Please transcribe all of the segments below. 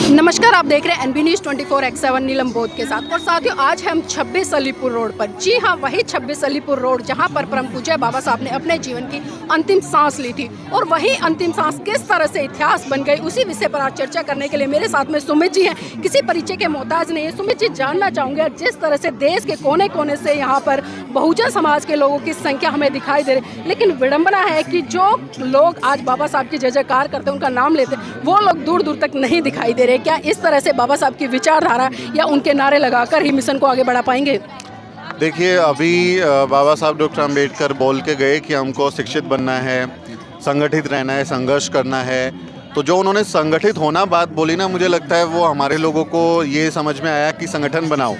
नमस्कार, आप देख रहे हैं एनबी न्यूज़ 24/7 नीलम बोध के साथ। और साथियों, आज हम 26 अलीपुर रोड पर, जी हाँ, वही 26 अलीपुर रोड जहां पर परम पूज्य बाबा साहब ने अपने जीवन की अंतिम सांस ली थी। और वही अंतिम सांस किस तरह से इतिहास बन गई, उसी विषय पर आज चर्चा करने के लिए मेरे साथ में सुमित जी हैं। किसी परिचय के मोहताज नहीं है। सुमित जी, जानना चाहूँगा, जिस तरह से देश के कोने कोने से यहाँ पर बहुजन समाज के लोगों की संख्या हमें दिखाई दे रही, लेकिन विडम्बना है कि जो लोग आज बाबा साहब की जय जयकार करते हैं, उनका नाम लेते हैं, वो लोग दूर दूर तक नहीं दिखाई दे रहे। क्या इस तरह से बाबा साहब की विचारधारा या उनके नारे लगाकर ही मिशन को आगे बढ़ा पाएंगे? देखिए, अभी बाबा साहब डॉक्टर अंबेडकर बोल के गए कि हमको शिक्षित बनना है, संगठित रहना है, संघर्ष करना है। तो जो उन्होंने संगठित होना बात बोली ना, मुझे लगता है वो हमारे लोगों को ये समझ में आया कि संगठन बनाओ।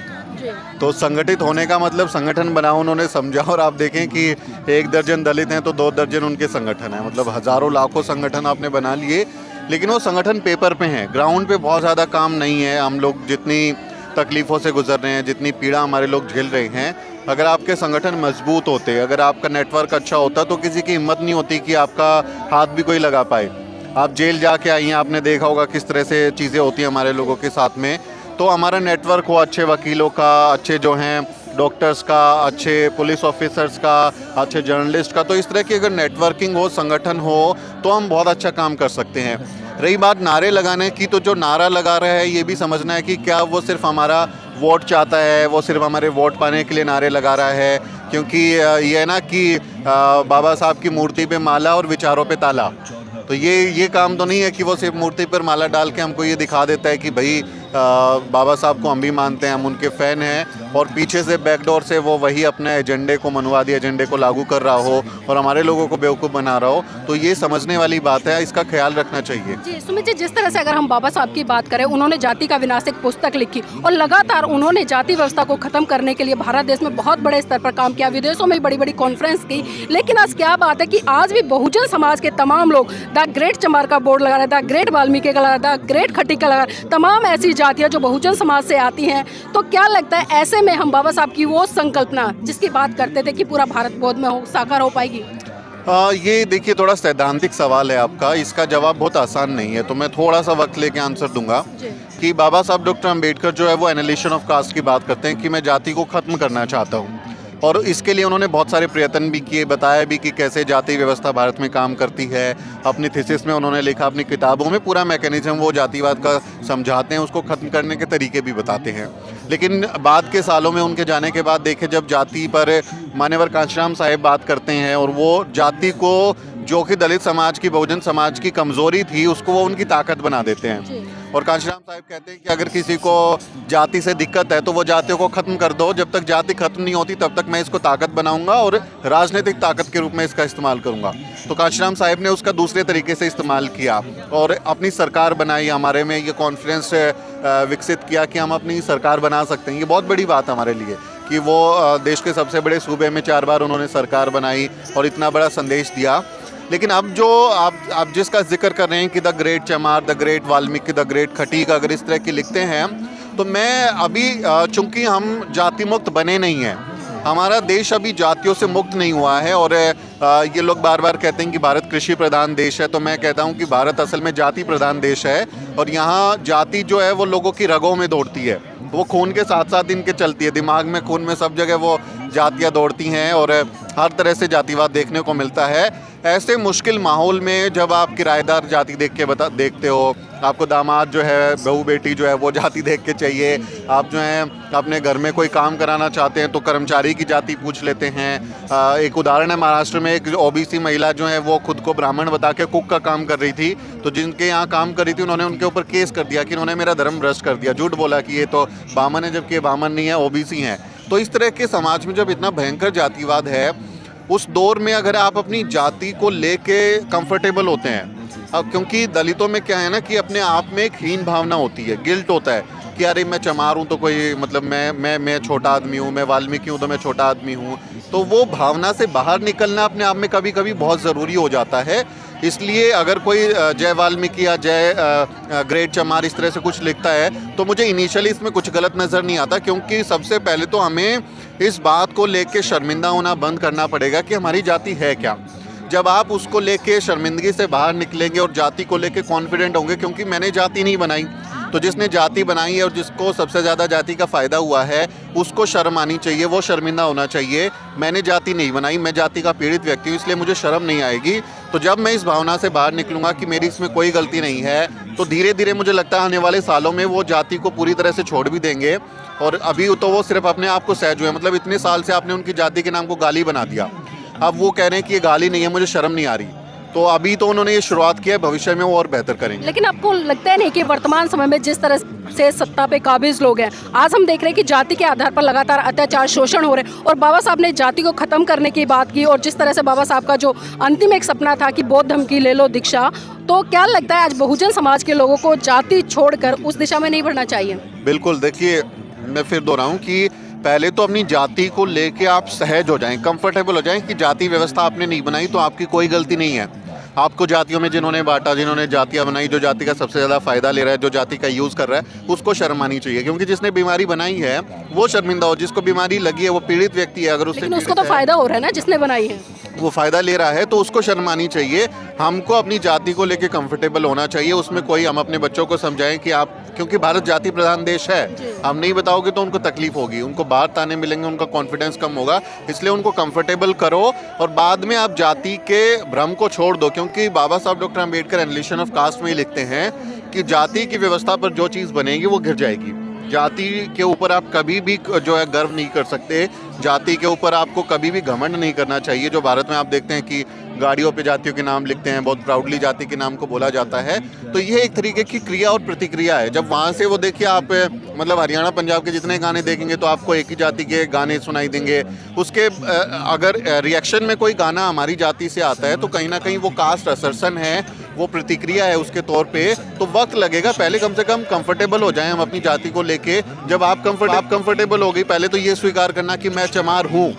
तो संगठित होने का मतलब संगठन बनाओ उन्होंने समझा। और आप देखें कि 1 दर्जन दलित हैं तो 2 दर्जन उनके संगठन हैं। मतलब हज़ारों लाखों संगठन आपने बना लिए, लेकिन वो संगठन पेपर पे हैं, ग्राउंड पे बहुत ज़्यादा काम नहीं है। हम लोग जितनी तकलीफ़ों से गुजर रहे हैं, जितनी पीड़ा हमारे लोग झेल रहे हैं, अगर आपके संगठन मजबूत होते, अगर आपका नेटवर्क अच्छा होता, तो किसी की हिम्मत नहीं होती कि आपका हाथ भी कोई लगा पाए। आप जेल जाके आई हैं, आपने देखा होगा किस तरह से चीज़ें होती हैं हमारे लोगों के साथ में। तो हमारा नेटवर्क हो अच्छे वकीलों का, अच्छे जो हैं डॉक्टर्स का, अच्छे पुलिस ऑफिसर्स का, अच्छे जर्नलिस्ट का, तो इस तरह की अगर नेटवर्किंग हो, संगठन हो, तो हम बहुत अच्छा काम कर सकते हैं। रही बात नारे लगाने की, तो जो नारा लगा रहा है ये भी समझना है कि क्या वो सिर्फ हमारा वोट चाहता है, वो सिर्फ हमारे वोट पाने के लिए नारे लगा रहा है। क्योंकि ये है ना कि बाबा साहब की मूर्ति पे माला और विचारों पे ताला। तो ये काम तो नहीं है कि वो सिर्फ मूर्ति पर माला डाल के हमको ये दिखा देता है कि भाई बाबा साहब को हम भी मानते हैं, हम उनके फ़ैन हैं, और पीछे से बैकडोर से वो वही अपने एजेंडे को, मनुवादी एजेंडे को लागू कर रहा हो और हमारे लोगों को बेवकूफ़ बना रहा हो। तो ये समझने वाली बात है, इसका ख्याल रखना चाहिए। जी सुमित जी, जिस तरह से अगर हम बाबा साहब की बात करें, उन्होंने जाति का विनाश एक पुस्तक लिखी और लगातार उन्होंने जाति व्यवस्था को खत्म करने के लिए भारत देश में बहुत बड़े स्तर पर काम किया, विदेशों में बड़ी बड़ी कॉन्फ्रेंस की। लेकिन आज क्या बात है कि आज भी बहुजन समाज के तमाम लोग द ग्रेट चमार का बोर्ड लगा रहे, द ग्रेट वाल्मीकि का लगा, द ग्रेट खटीक का लगा, तमाम ऐसी जातियाँ जो बहुजन समाज से आती हैं। तो क्या लगता है ऐसे में हम बाबा साहब की वो संकल्पना जिसकी बात करते थे कि पूरा भारत बोध में हो, साकार हो पाएगी? ये देखिए, थोड़ा सैद्धांतिक सवाल है आपका, इसका जवाब बहुत आसान नहीं है। तो मैं थोड़ा सा वक्त लेके आंसर दूंगा कि बाबा साहब डॉक्टर अंबेडकर जो है वो एनालिसिस ऑफ कास्ट की बात करते हैं कि मैं जाति को ख़त्म करना चाहता हूँ, और इसके लिए उन्होंने बहुत सारे प्रयत्न भी किए, बताया भी कि कैसे जाति व्यवस्था भारत में काम करती है। अपनी थीसिस में उन्होंने लिखा, अपनी किताबों में पूरा मैकेनिज्म वो जातिवाद का समझाते हैं, उसको ख़त्म करने के तरीके भी बताते हैं। लेकिन बाद के सालों में उनके जाने के बाद देखे, जब जाति पर मान्यवर कांशीराम साहिब बात करते हैं, और वो जाति को, जो कि दलित समाज की, बहुजन समाज की कमज़ोरी थी, उसको वो उनकी ताकत बना देते हैं। और कांशीराम साहिब कहते हैं कि अगर किसी को जाति से दिक्कत है तो वो जातियों को ख़त्म कर दो, जब तक जाति ख़त्म नहीं होती तब तक मैं इसको ताकत बनाऊंगा और राजनीतिक ताकत के रूप में इसका इस्तेमाल करूंगा। तो कांशीराम साहिब ने उसका दूसरे तरीके से इस्तेमाल किया और अपनी सरकार बनाई। हमारे में ये कॉन्फ्रेंस विकसित किया कि हम अपनी सरकार बना सकते हैं। ये बहुत बड़ी बात हमारे लिए कि वो देश के सबसे बड़े सूबे में 4 बार उन्होंने सरकार बनाई और इतना बड़ा संदेश दिया। लेकिन अब जो आप जिसका जिक्र कर रहे हैं कि द ग्रेट चमार, the great Valmiki, the great Khatik, अगर इस तरह की लिखते हैं, तो मैं अभी, चूंकि हम जाति मुक्त बने नहीं हैं, हमारा देश अभी जातियों से मुक्त नहीं हुआ है। और ये लोग बार बार कहते हैं कि भारत कृषि प्रधान देश है, तो मैं कहता हूँ कि भारत असल में जाति प्रधान देश है। और यहाँ जाति जो है वो लोगों की रगों में दौड़ती है, वो खून के साथ साथ इनके चलती है, दिमाग में, खून में, सब जगह वो जातियाँ दौड़ती हैं और हर तरह से जातिवाद देखने को मिलता है। ऐसे मुश्किल माहौल में जब आप किराएदार जाति देखते हो, आपको दामाद जो है, बहू बेटी जो है वो जाति देख के चाहिए, आप जो है अपने घर में कोई काम कराना चाहते हैं तो कर्मचारी की जाति पूछ लेते हैं। एक उदाहरण है, महाराष्ट्र में एक ओबीसी महिला जो है वो खुद को ब्राह्मण बता के कुक का काम कर रही थी, तो जिनके यहाँ काम कर रही थी उन्होंने उनके ऊपर केस कर दिया कि इन्होंने मेरा धर्म भ्रष्ट कर दिया, झूठ बोला कि ये तो बामन है, जबकि ये बामन नहीं है, ओबीसी हैं। तो इस तरह के समाज में जब इतना भयंकर जातिवाद है, उस दौर में अगर आप अपनी जाति को लेके कंफर्टेबल होते हैं, अब क्योंकि दलितों में क्या है ना कि अपने आप में एक हीन भावना होती है, गिल्ट होता है कि अरे मैं चमार हूँ तो कोई मतलब मैं छोटा आदमी हूँ, मैं वाल्मीकि हूँ तो मैं छोटा आदमी हूँ। तो वो भावना से बाहर निकलना अपने आप में कभी कभी बहुत ज़रूरी हो जाता है। इसलिए अगर कोई जय वाल्मीकि या जय ग्रेट चमार इस तरह से कुछ लिखता है तो मुझे इनिशियली इसमें कुछ गलत नज़र नहीं आता, क्योंकि सबसे पहले तो हमें इस बात को लेके शर्मिंदा होना बंद करना पड़ेगा कि हमारी जाति है क्या। जब आप उसको लेके शर्मिंदगी से बाहर निकलेंगे और जाति को लेके कॉन्फिडेंट होंगे, क्योंकि मैंने जाति नहीं बनाई, तो जिसने जाति बनाई है और जिसको सबसे ज़्यादा जाति का फ़ायदा हुआ है उसको शर्म आनी चाहिए, वो शर्मिंदा होना चाहिए। मैंने जाति नहीं बनाई, मैं जाति का पीड़ित व्यक्ति हूँ, इसलिए मुझे शर्म नहीं आएगी। तो जब मैं इस भावना से बाहर निकलूँगा कि मेरी इसमें कोई गलती नहीं है, तो धीरे धीरे मुझे लगता है आने वाले सालों में वो जाति को पूरी तरह से छोड़ भी देंगे। और अभी तो वो सिर्फ अपने आप को सहज हुए, मतलब इतने साल से आपने उनकी जाति के नाम को गाली बना दिया, अब वो कह रहे हैं कि ये गाली नहीं है, मुझे शर्म नहीं आ रही। तो अभी तो उन्होंने ये शुरुआत की है, भविष्य में वो और बेहतर करेंगे। लेकिन आपको लगता है नहीं कि वर्तमान समय में जिस तरह से सत्ता पे काबिज लोग हैं, आज हम देख रहे हैं कि जाति के आधार पर लगातार अत्याचार शोषण हो रहे हैं, और बाबा साहब ने जाति को खत्म करने की बात की, और जिस तरह से बाबा साहब का जो अंतिम एक सपना था कि बौद्ध धर्म की ले लो दीक्षा, तो क्या लगता है आज बहुजन समाज के लोगों को जाति छोड़कर उस दिशा में नहीं बढ़ना चाहिए? बिल्कुल, देखिए मैं फिर दोहराऊं कि पहले तो अपनी जाति को लेके आप सहज हो जाएं, कंफर्टेबल हो जाएं कि जाति व्यवस्था आपने नहीं बनाई तो आपकी कोई गलती नहीं है। आपको जातियों में जिन्होंने बांटा, जिन्होंने जातियां बनाई, जो जाति का सबसे ज़्यादा फ़ायदा ले रहा है, जो जाति का यूज़ कर रहा है, उसको शर्म आनी चाहिए, क्योंकि जिसने बीमारी बनाई है वो शर्मिंदा हो। जिसको बीमारी लगी है वो पीड़ित व्यक्ति है, अगर उससे लेकिन उसको तो फ़ायदा हो रहा है ना, जिसने बनाई है वो फ़ायदा ले रहा है, तो उसको शर्म आनी चाहिए। हमको अपनी जाति को लेके कंफर्टेबल होना चाहिए, उसमें कोई, हम अपने बच्चों को समझाएं कि आप, क्योंकि भारत जाति प्रधान देश है, हम नहीं बताओगे तो उनको तकलीफ होगी, उनको बाहर ताने मिलेंगे, उनका कॉन्फिडेंस कम होगा, इसलिए उनको कंफर्टेबल करो और बाद में आप जाति के भ्रम को छोड़ दो। क्योंकि बाबा साहब डॉक्टर अम्बेडकर एनलिशन ऑफ कास्ट में ही लिखते हैं कि जाति की व्यवस्था पर जो चीज़ बनेगी वो गिर जाएगी। जाति के ऊपर आप कभी भी जो है गर्व नहीं कर सकते, जाति के ऊपर आपको कभी भी घमंड नहीं करना चाहिए। जो भारत में आप देखते हैं कि गाड़ियों पे जातियों के नाम लिखते हैं, बहुत प्राउडली जाति के नाम को बोला जाता है, तो ये एक तरीके की क्रिया और प्रतिक्रिया है। जब वहाँ से वो देखिए आप मतलब हरियाणा पंजाब के जितने गाने देखेंगे तो आपको एक ही जाति के गाने सुनाई देंगे। उसके अगर रिएक्शन में कोई गाना हमारी जाति से आता है तो कहीं ना कहीं वो कास्ट असर्सन है, वो प्रतिक्रिया है उसके तौर पे, तो वक्त लगेगा। पहले कम से कम कंफर्टेबल हो जाएं हम अपनी जाति को लेके। जब आप कंफर्टेबल हो गई, पहले तो ये स्वीकार करना कि मैं चमार हूँ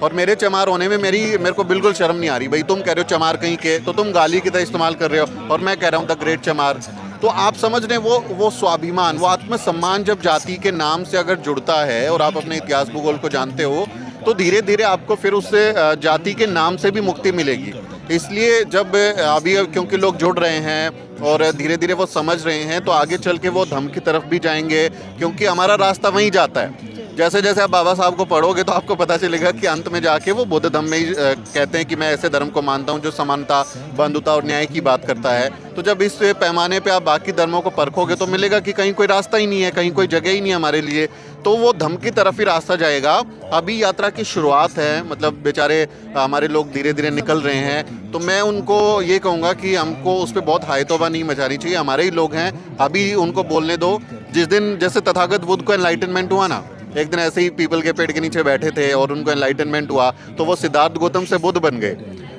और मेरे चमार होने में मेरे को बिल्कुल शर्म नहीं आ रही। भाई तुम कह रहे हो चमार कहीं के, तो तुम गाली की तरह इस्तेमाल कर रहे हो और मैं कह रहा हूँ द ग्रेट चमार। तो आप समझ रहे हैं वो स्वाभिमान, वो आत्मसम्मान जब जाति के नाम से अगर जुड़ता है और आप अपने इतिहास भूगोल को जानते हो तो धीरे धीरे आपको फिर उससे जाति के नाम से भी मुक्ति मिलेगी। इसलिए जब अभी क्योंकि लोग जुड़ रहे हैं और धीरे धीरे वो समझ रहे हैं तो आगे चल के वो धर्म की तरफ भी जाएंगे, क्योंकि हमारा रास्ता वहीं जाता है। जैसे जैसे आप बाबा साहब को पढ़ोगे तो आपको पता चलेगा कि अंत में जाके वो बुद्ध धर्म में ही कहते हैं कि मैं ऐसे धर्म को मानता हूँ जो समानता, बंधुता और न्याय की बात करता है। तो जब इस पैमाने पे आप बाकी धर्मों को परखोगे तो मिलेगा कि कहीं कोई रास्ता ही नहीं है, कहीं कोई जगह ही नहीं है हमारे लिए, तो वो धर्म की तरफ ही रास्ता जाएगा। अभी यात्रा की शुरुआत है, मतलब बेचारे हमारे लोग धीरे धीरे निकल रहे हैं, तो मैं उनको ये कहूँगा कि हमको उस पर बहुत हायतौबा नहीं मचानी चाहिए। हमारे ही लोग हैं, अभी उनको बोलने दो। जिस दिन जैसे तथागत बुद्ध को एनलाइटनमेंट हुआ ना, एक दिन ऐसे ही पीपल के पेड़ के नीचे बैठे थे और उनको एनलाइटनमेंट हुआ तो वो सिद्धार्थ गौतम से बुद्ध बन गए।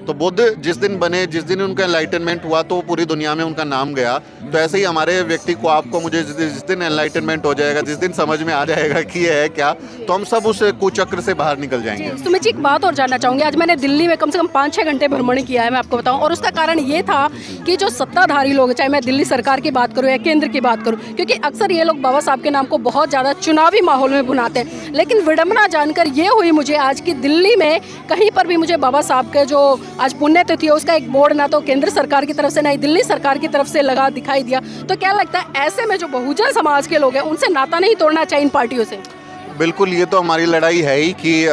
तो बुद्ध जिस दिन बने, जिस दिन उनका एनलाइटनमेंट हुआ तो पूरी दुनिया में उनका नाम गया। तो ऐसे ही हमारे व्यक्ति को, आपको, मुझे जिस दिन एनलाइटनमेंट हो जाएगा, जिस दिन समझ में आ जाएगा कि ये है क्या, तो हम सब उस कुचक्र से बाहर निकल जाएंगे। सुमित जी, एक बात और जानना चाहूँगी। आज मैंने दिल्ली में कम से कम 5-6 घंटे भ्रमण किया है, मैं आपको बताऊँ, और उसका कारण ये था कि जो सत्ताधारी लोग, चाहे मैं दिल्ली सरकार की बात करूँ या केंद्र की बात करूँ, क्योंकि अक्सर ये लोग बाबा साहब के नाम को बहुत ज़्यादा चुनावी माहौल में भुनाते हैं, लेकिन विडम्बना जानकर ये हुई मुझे आज की दिल्ली में कहीं पर भी मुझे बाबा साहब के जो आज पुण्यतिथि उसका एक बोर्ड ना तो केंद्र सरकार की तरफ से ना ही दिल्ली सरकार की तरफ से लगा दिखाई दिया। तो क्या लगता है ऐसे में जो बहुजन समाज के लोग हैं उनसे नाता नहीं तोड़ना चाहिए इन पार्टियों से? बिल्कुल, ये तो हमारी लड़ाई है ही कि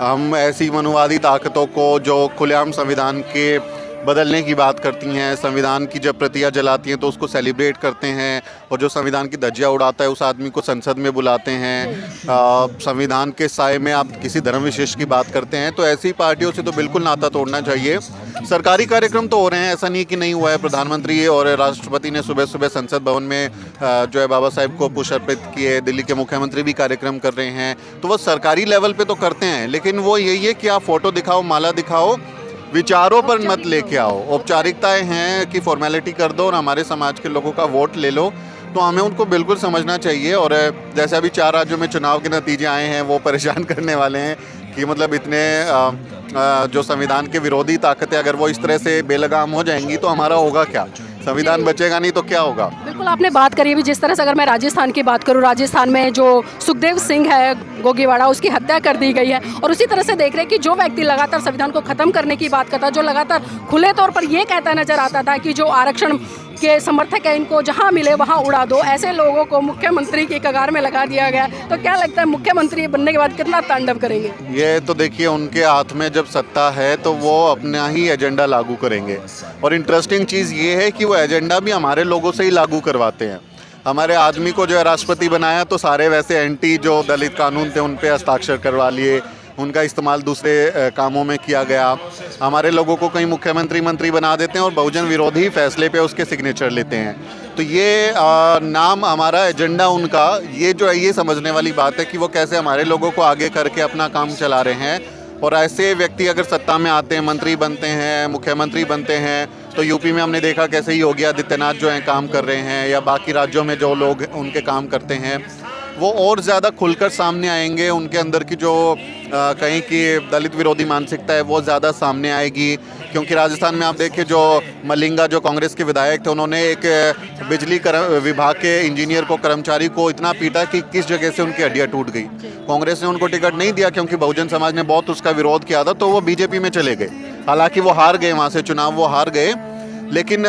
हम ऐसी मनुवादी ताकतों को जो खुलेआम संविधान के बदलने की बात करती हैं, संविधान की जब प्रतियां जलाती हैं तो उसको सेलिब्रेट करते हैं, और जो संविधान की धज्जियां उड़ाता है उस आदमी को संसद में बुलाते हैं। संविधान के साए में आप किसी धर्म विशेष की बात करते हैं, तो ऐसी पार्टियों से तो बिल्कुल नाता तोड़ना चाहिए। सरकारी कार्यक्रम तो हो रहे हैं, ऐसा नहीं कि नहीं हुआ है। प्रधानमंत्री और राष्ट्रपति ने सुबह सुबह संसद भवन में जो है बाबा साहब को पुष्प अर्पित किए, दिल्ली के मुख्यमंत्री भी कार्यक्रम कर रहे हैं, तो वो सरकारी लेवल पे तो करते हैं, लेकिन वो यही है कि आप फोटो दिखाओ, माला दिखाओ, विचारों पर मत लेके आओ। औपचारिकताएं हैं कि फॉर्मेलिटी कर दो और हमारे समाज के लोगों का वोट ले लो, तो हमें उनको बिल्कुल समझना चाहिए। और जैसे अभी 4 राज्यों में चुनाव के नतीजे आए हैं वो परेशान करने वाले हैं कि मतलब इतने जो संविधान के विरोधी ताकतें अगर वो इस तरह से बेलगाम हो जाएंगी तो हमारा होगा क्या? संविधान बचेगा नहीं तो क्या होगा? बिल्कुल, आपने बात करी अभी जिस तरह से, अगर मैं राजस्थान की बात करूं, राजस्थान में जो सुखदेव सिंह है गोगीवाड़ा, उसकी हत्या कर दी गई है, और उसी तरह से देख रहे हैं कि जो व्यक्ति लगातार संविधान को खत्म करने की बात करता, जो लगातार खुले तौर पर ये कहता नजर आता था कि जो आरक्षण के समर्थक है इनको जहाँ मिले वहाँ उड़ा दो, ऐसे लोगों को मुख्यमंत्री की कगार में लगा दिया गया। तो क्या लगता है मुख्यमंत्री बनने के बाद कितना तांडव करेंगे? ये तो देखिए उनके हाथ में जब सत्ता है तो वो अपना ही एजेंडा लागू करेंगे, और इंटरेस्टिंग चीज़ ये है कि वो एजेंडा भी हमारे लोगों से ही लागू करवाते हैं। हमारे आदमी को जो है राष्ट्रपति बनाया तो सारे वैसे एंटी जो दलित कानून थे उन पे हस्ताक्षर करवा लिए, उनका इस्तेमाल दूसरे कामों में किया गया। हमारे लोगों को कहीं मुख्यमंत्री मंत्री बना देते हैं और बहुजन विरोधी फैसले पे उसके सिग्नेचर लेते हैं। तो ये नाम हमारा एजेंडा उनका, ये जो है ये समझने वाली बात है कि वो कैसे हमारे लोगों को आगे करके अपना काम चला रहे हैं। और ऐसे व्यक्ति अगर सत्ता में आते हैं, मंत्री बनते हैं, मुख्यमंत्री बनते हैं, तो यूपी में हमने देखा कैसे ही योगी आदित्यनाथ जो हैं काम कर रहे हैं, या बाकी राज्यों में जो लोग उनके काम करते हैं वो और ज़्यादा खुलकर सामने आएंगे। उनके अंदर की जो कहीं की दलित विरोधी मानसिकता है वो ज़्यादा सामने आएगी। क्योंकि राजस्थान में आप देखिए जो मलिंगा जो कांग्रेस के विधायक थे, उन्होंने एक बिजली विभाग के इंजीनियर को, कर्मचारी को इतना पीटा कि किस जगह से उनकी हड्डियाँ टूट गई। कांग्रेस ने उनको टिकट नहीं दिया क्योंकि बहुजन समाज ने बहुत उसका विरोध किया था, तो वो बीजेपी में चले गए। हालांकि वो हार गए, वहाँ से चुनाव वो हार गए, लेकिन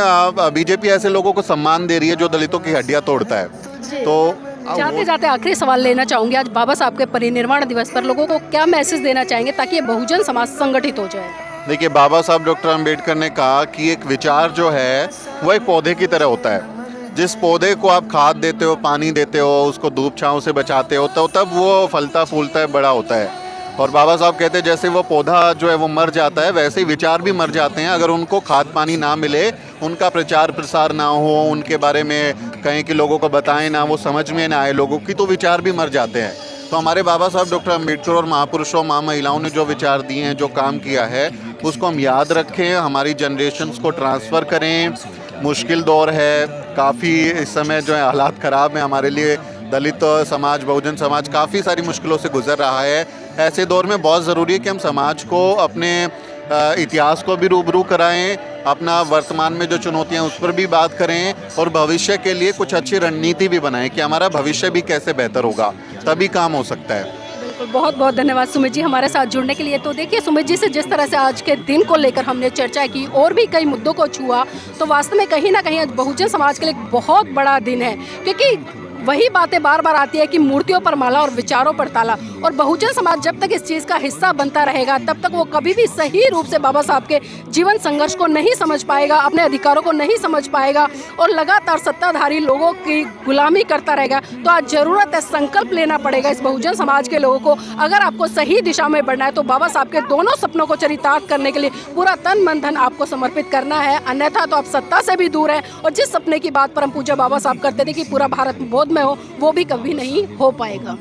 बीजेपी ऐसे लोगों को सम्मान दे रही है जो दलितों की हड्डियाँ तोड़ता है। तो जाते जाते आखिरी सवाल लेना चाहूँगी, आज बाबा साहब के परिनिर्वाण दिवस पर लोगों को क्या मैसेज देना चाहेंगे ताकि ये बहुजन समाज संगठित हो जाए? देखिए, बाबा साहब डॉक्टर अम्बेडकर ने कहा कि एक विचार जो है वो एक पौधे की तरह होता है। जिस पौधे को आप खाद देते हो, पानी देते हो, उसको धूप छाँव से बचाते हो, तो तब वो फलता फूलता है, बड़ा होता है। और बाबा साहब कहते हैं जैसे वो पौधा जो है वो मर जाता है, वैसे ही विचार भी मर जाते हैं। अगर उनको खाद पानी ना मिले, उनका प्रचार प्रसार ना हो, उनके बारे में कहीं कि लोगों को बताएं ना, वो समझ में ना आए लोगों की, तो विचार भी मर जाते हैं। तो हमारे बाबा साहब डॉक्टर अम्बेडकर और महापुरुषों, माँ महिलाओं ने जो विचार दिए हैं, जो काम किया है, उसको हम याद रखें, हमारी जनरेशन्स को ट्रांसफ़र करें। मुश्किल दौर है, काफ़ी इस समय जो है हालात ख़राब हैं हमारे लिए। दलित समाज, बहुजन समाज काफ़ी सारी मुश्किलों से गुजर रहा है। ऐसे दौर में बहुत ज़रूरी है कि हम समाज को अपने इतिहास को भी रूबरू कराएं, अपना वर्तमान में जो चुनौतियां उस पर भी बात करें, और भविष्य के लिए कुछ अच्छी रणनीति भी बनाएं कि हमारा भविष्य भी कैसे बेहतर होगा, तभी काम हो सकता है। बिल्कुल, बहुत बहुत धन्यवाद सुमित जी हमारे साथ जुड़ने के लिए। तो देखिए सुमित जी से जिस तरह से आज के दिन को लेकर हमने चर्चा की और भी कई मुद्दों को छुआ, तो वास्तव में कहीं ना कहीं आज बहुजन समाज के लिए एक बहुत बड़ा दिन है, क्योंकि वही बातें बार बार आती है कि मूर्तियों पर माला और विचारों पर ताला। और बहुजन समाज जब तक इस चीज़ का हिस्सा बनता रहेगा तब तक वो कभी भी सही रूप से बाबा साहब के जीवन संघर्ष को नहीं समझ पाएगा, अपने अधिकारों को नहीं समझ पाएगा और लगातार सत्ताधारी लोगों की गुलामी करता रहेगा। तो आज ज़रूरत है, संकल्प लेना पड़ेगा इस बहुजन समाज के लोगों को। अगर आपको सही दिशा में बढ़ना है तो बाबा साहब के दोनों सपनों को चरितार्थ करने के लिए पूरा तन मन धन आपको समर्पित करना है, अन्यथा तो आप सत्ता से भी दूर हैं। और जिस सपने की बात परम पूज्य बाबा साहब करते थे कि पूरा भारत बोध में हो, वो भी कभी नहीं हो पाएगा।